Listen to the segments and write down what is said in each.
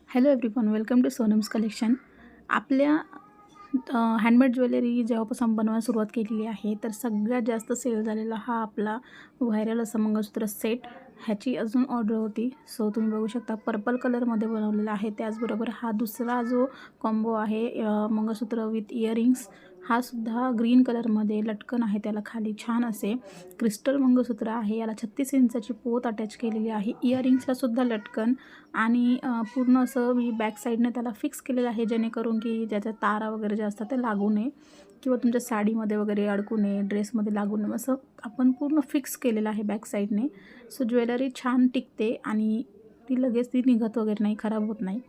Hello everyone, welcome to Sonam's collection. आपल्या handmade jewellery जेव्हापासून बनवायला सुरुवात केलेली आहे तर सगळ्यात जास्त सेल झालेला हा आपला व्हायरल असा मंगळसूत्र सेट. ह्याची अजून ऑर्डर होती. सो तुम्ही बघू शकता पर्पल कलरमध्ये बनवलेला आहे. त्याचबरोबर हा दुसरा जो कॉम्बो आहे मंगळसूत्र विथ इयरिंग्स, हा सुद्धा ग्रीन कलरमध्ये लटकन आहे. त्याला खाली छान असे क्रिस्टल मंगळसूत्र आहे. याला 36 इंचाची पोत अटॅच केलेली आहे. इयरिंग्सला सुद्धा लटकन आणि पूर्ण असं मी बॅक साईडने त्याला फिक्स केलेलं आहे, जेणेकरून की ज्याच्या तारा वगैरे जे असतात ते लागू नये किंवा तुमच्या साडीमध्ये वगैरे अडकू नये, ड्रेसमध्ये लागू नये, असं आपण पूर्ण फिक्स केलेलं आहे बॅक साईडने. सो ज्वेलरी छान टिकते आणि ती निघत वगैरे नाही, खराब होत नाही.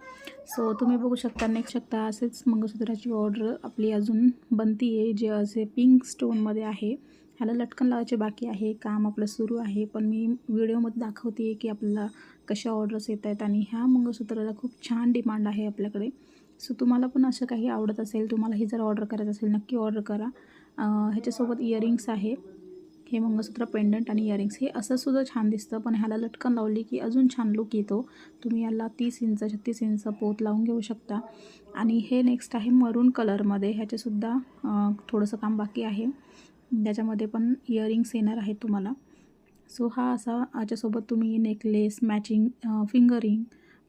सो तुम्ही बघू शकता असेच मंगळसूत्राची ऑर्डर आपली अजून बनती आहे, जे असे पिंक स्टोनमध्ये आहे. ह्याला लटकन लावायचे बाकी आहे, काम आपलं सुरू आहे. पण मी व्हिडिओमध्ये दाखवते आहे की आपल्याला कशा ऑर्डर्स येत आहेत आणि ह्या मंगळसूत्राला खूप छान डिमांड आहे आपल्याकडे. सो तुम्हाला पण असं काही आवडत असेल, तुम्हालाही जर ऑर्डर करायचं असेल नक्की ऑर्डर करा. ह्याच्यासोबत इयरिंग्स आहे. हे मंगळसूत्र पेंडंट आणि इयरिंग्स हे असं सुद्धा छान दिसतं, पण ह्याला लटकन लावली की अजून छान लुक येतो. तुम्ही याला 30 इंच 36 इंच पोत लावून घेऊ शकता. आणि हे नेक्स्ट आहे मरून कलरमध्ये. ह्याचेसुद्धा थोडंसं काम बाकी आहे. त्याच्यामध्ये पण इयरिंग्स येणार आहेत तुम्हाला. सो हा असा याच्यासोबत तुम्ही नेकलेस, मॅचिंग फिंगरिंग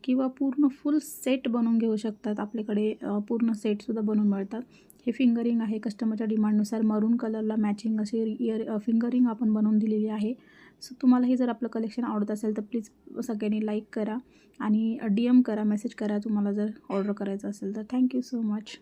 किंवा पूर्ण फुल सेट बनवून घेऊ शकतात. आपल्याकडे पूर्ण सेटसुद्धा बनवून मिळतात. हे फिंगरिंग आहे, कस्टमरच्या डिमांडनुसार मरून कलरला मॅचिंग अशी फिंगरिंग आपण बनवून दिलेली आहे. सो तुम्हालाही जर आपलं कलेक्शन आवडत असेल तर प्लीज सगळ्यांनी लाईक करा आणि DM करा, मेसेज करा तुम्हाला जर ऑर्डर करायचं असेल तर. Thank you so much.